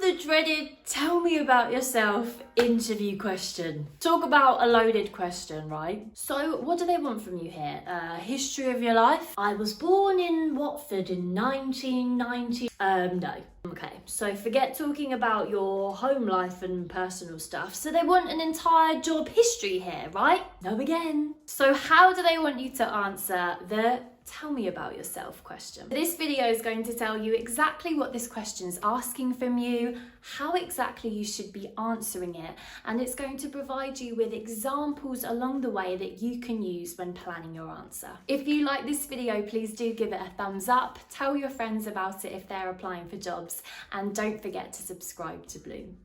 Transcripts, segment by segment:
the dreaded tell me about yourself interview question. Talk about a loaded question, right? So what do they want from you here? History of your life? I was born in Watford in 1990. No. Okay, so forget talking about your home life and personal stuff. So they want an entire job history here, right? No again. So how do they want you to answer the tell me about yourself question? This video is going to tell you exactly what this question is asking from you, how exactly you should be answering it, and it's going to provide you with examples along the way that you can use when planning your answer. If you like this video, please do give it a thumbs up, tell your friends about it if they're applying for jobs, and don't forget to subscribe to Bloom.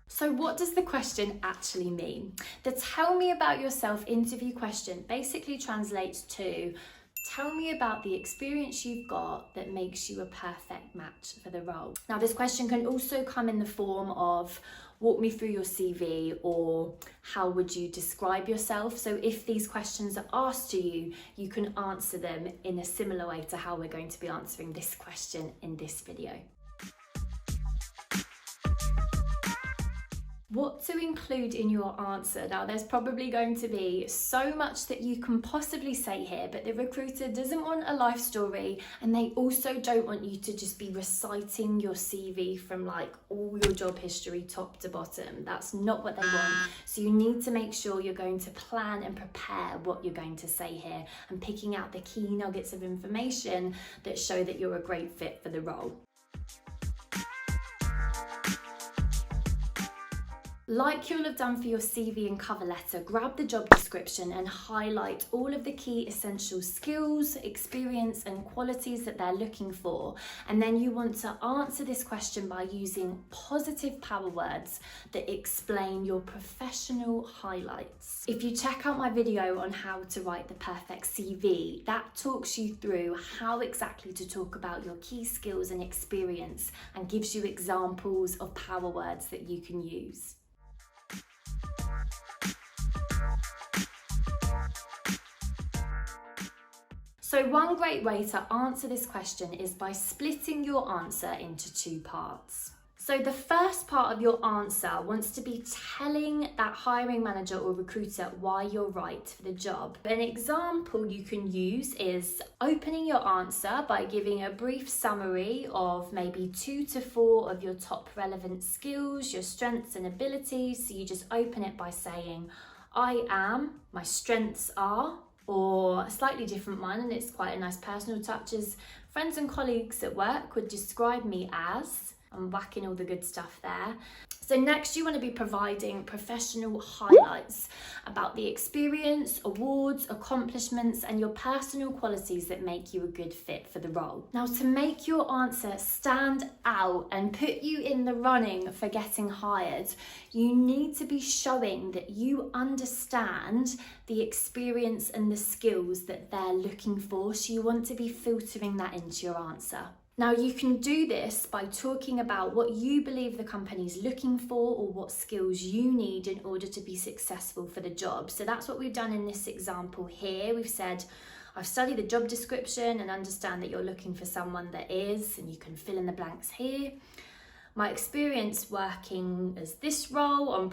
So what does the question actually mean? The tell me about yourself interview question basically translates to tell me about the experience you've got that makes you a perfect match for the role. Now this question can also come in the form of walk me through your CV or how would you describe yourself. So if these questions are asked to you, you can answer them in a similar way to how we're going to be answering this question in this video. What to include in your answer. Now there's probably going to be so much that you can possibly say here, but the recruiter doesn't want a life story, and they also don't want you to just be reciting your CV from like all your job history top to bottom. That's not what they want. So you need to make sure you're going to plan and prepare what you're going to say here and picking out the key nuggets of information that show that you're a great fit for the role. Like you'll have done for your CV and cover letter, grab the job description and highlight all of the key essential skills, experience and qualities that they're looking for. And then you want to answer this question by using positive power words that explain your professional highlights. If you check out my video on how to write the perfect CV, that talks you through how exactly to talk about your key skills and experience and gives you examples of power words that you can use. So one great way to answer this question is by splitting your answer into two parts. So the first part of your answer wants to be telling that hiring manager or recruiter why you're right for the job. An example you can use is opening your answer by giving a brief summary of maybe 2 to 4 of your top relevant skills, your strengths and abilities. So you just open it by saying, I am, my strengths are, or a slightly different one, and it's quite a nice personal touch, is friends and colleagues at work would describe me as, I'm whacking all the good stuff there. So next you want to be providing professional highlights about the experience, awards, accomplishments and your personal qualities that make you a good fit for the role. Now to make your answer stand out and put you in the running for getting hired, you need to be showing that you understand the experience and the skills that they're looking for. So you want to be filtering that into your answer. Now you can do this by talking about what you believe the company's looking for or what skills you need in order to be successful for the job. So that's what we've done in this example here. We've said, I've studied the job description and understand that you're looking for someone that is, and you can fill in the blanks here. My experience working as this role on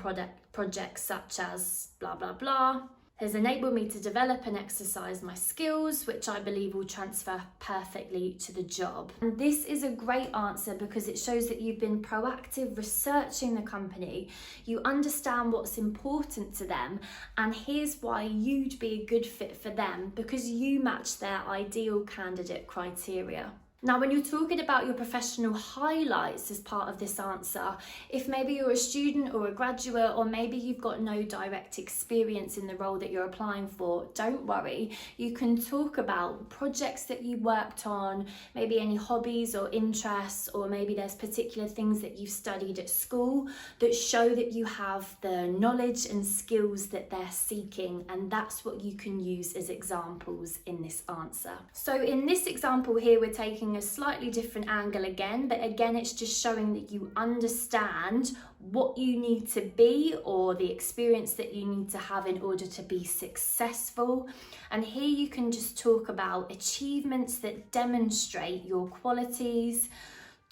projects such as blah, blah, blah, has enabled me to develop and exercise my skills, which I believe will transfer perfectly to the job. And this is a great answer because it shows that you've been proactive researching the company, you understand what's important to them, and here's why you'd be a good fit for them because you match their ideal candidate criteria. Now, when you're talking about your professional highlights as part of this answer, if maybe you're a student or a graduate, or maybe you've got no direct experience in the role that you're applying for, don't worry. You can talk about projects that you worked on, maybe any hobbies or interests, or maybe there's particular things that you've studied at school that show that you have the knowledge and skills that they're seeking, and that's what you can use as examples in this answer. So in this example here, we're taking a slightly different angle again, but again it's just showing that you understand what you need to be or the experience that you need to have in order to be successful. And here you can just talk about achievements that demonstrate your qualities,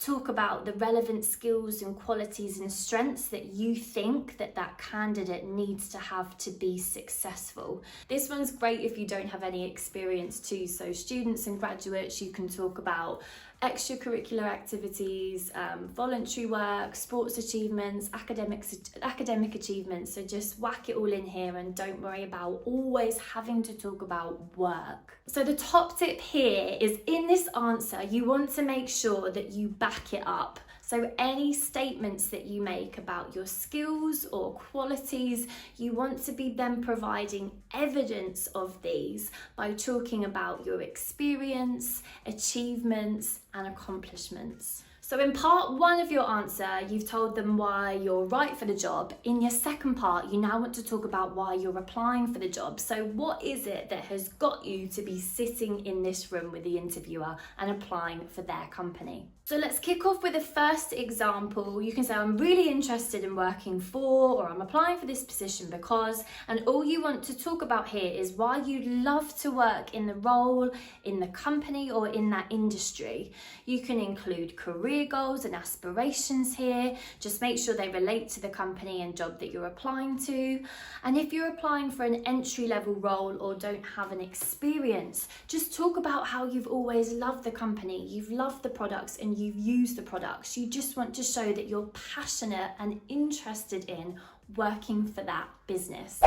Talk about the relevant skills and qualities and strengths that you think that candidate needs to have to be successful. This one's great if you don't have any experience too. So students and graduates, you can talk about extracurricular activities, voluntary work, sports achievements, academic achievements. So just whack it all in here and don't worry about always having to talk about work. So the top tip here is, in this answer, you want to make sure that you back it up. So any statements that you make about your skills or qualities, you want to be then providing evidence of these by talking about your experience, achievements, and accomplishments. So in part one of your answer, you've told them why you're right for the job. In your second part, you now want to talk about why you're applying for the job. So what is it that has got you to be sitting in this room with the interviewer and applying for their company? So let's kick off with the first example. You can say, I'm really interested in working for, or I'm applying for this position because, and all you want to talk about here is why you'd love to work in the role, in the company, or in that industry. You can include career goals and aspirations here. Just make sure they relate to the company and job that you're applying to. And if you're applying for an entry-level role or don't have an experience, just talk about how you've always loved the company, you've loved the products, and you've used the products. You just want to show that you're passionate and interested in working for that business.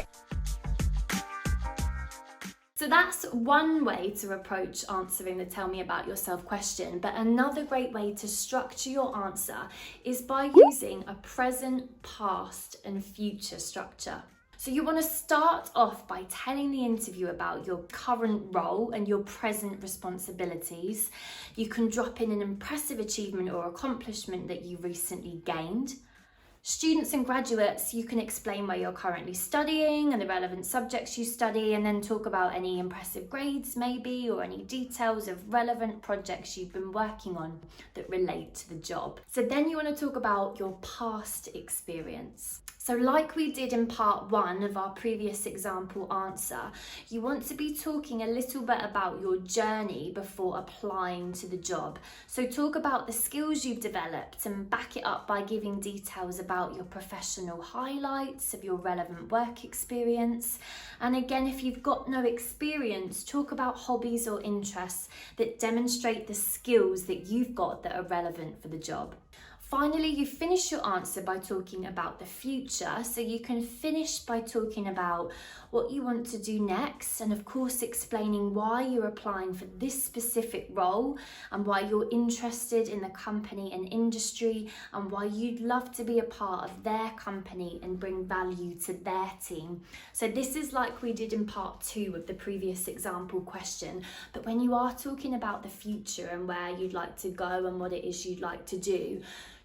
So that's one way to approach answering the tell me about yourself question. But another great way to structure your answer is by using a present, past, and future structure. So you want to start off by telling the interview about your current role and your present responsibilities. You can drop in an impressive achievement or accomplishment that you recently gained. Students and graduates, you can explain where you're currently studying and the relevant subjects you study, and then talk about any impressive grades maybe, or any details of relevant projects you've been working on that relate to the job. So then you want to talk about your past experience. So like we did in part one of our previous example answer, you want to be talking a little bit about your journey before applying to the job. So talk about the skills you've developed and back it up by giving details about your professional highlights of your relevant work experience. And again, if you've got no experience, talk about hobbies or interests that demonstrate the skills that you've got that are relevant for the job. Finally, you finish your answer by talking about the future. So you can finish by talking about what you want to do next, and of course explaining why you're applying for this specific role and why you're interested in the company and industry and why you'd love to be a part of their company and bring value to their team. So this is like we did in part two of the previous example question, but when you are talking about the future and where you'd like to go and what it is you'd like to do,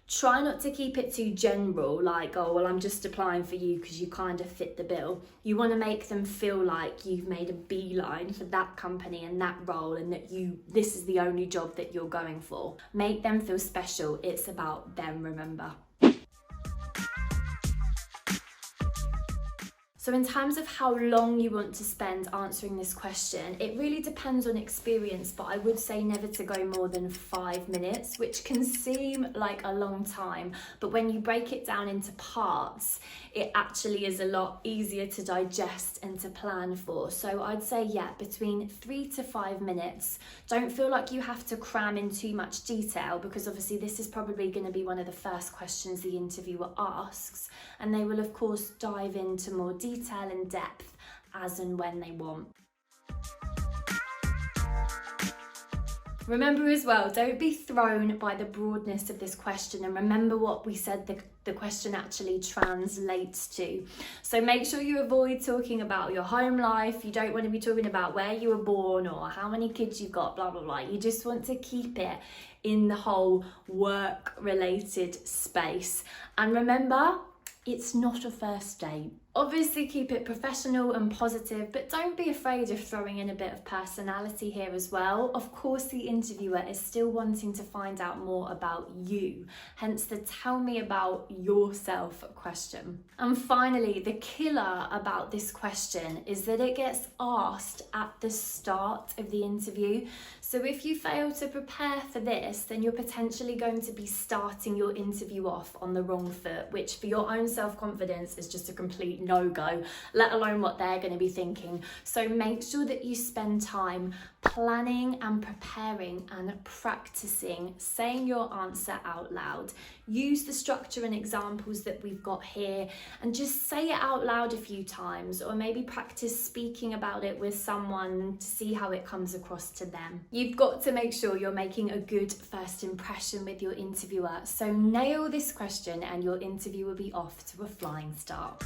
try not to keep it too general, like, oh, well, I'm just applying for you because you kind of fit the bill. You want to make them feel like you've made a beeline for that company and that role, and that this is the only job that you're going for. Make them feel special. It's about them, remember. So in terms of how long you want to spend answering this question, it really depends on experience, but I would say never to go more than 5 minutes, which can seem like a long time, but when you break it down into parts, it actually is a lot easier to digest and to plan for. So I'd say, yeah, between 3 to 5 minutes. Don't feel like you have to cram in too much detail, because obviously this is probably going to be one of the first questions the interviewer asks, and they will of course dive into more detail and depth as and when they want. Remember as well, don't be thrown by the broadness of this question, and remember what we said the question actually translates to. So make sure you avoid talking about your home life. You don't want to be talking about where you were born or how many kids you've got, blah, blah, blah. You just want to keep it in the whole work-related space. And remember, it's not a first date. Obviously keep it professional and positive, but don't be afraid of throwing in a bit of personality here as well. Of course, the interviewer is still wanting to find out more about you, hence the tell me about yourself question. And finally, the killer about this question is that it gets asked at the start of the interview. So if you fail to prepare for this, then you're potentially going to be starting your interview off on the wrong foot, which for your own self-confidence is just a complete no-go, let alone what they're going to be thinking. So make sure that you spend time planning and preparing and practicing saying your answer out loud. Use the structure and examples that we've got here and just say it out loud a few times, or maybe practice speaking about it with someone to see how it comes across to them. You've got to make sure you're making a good first impression with your interviewer. So nail this question and your interview will be off to a flying start.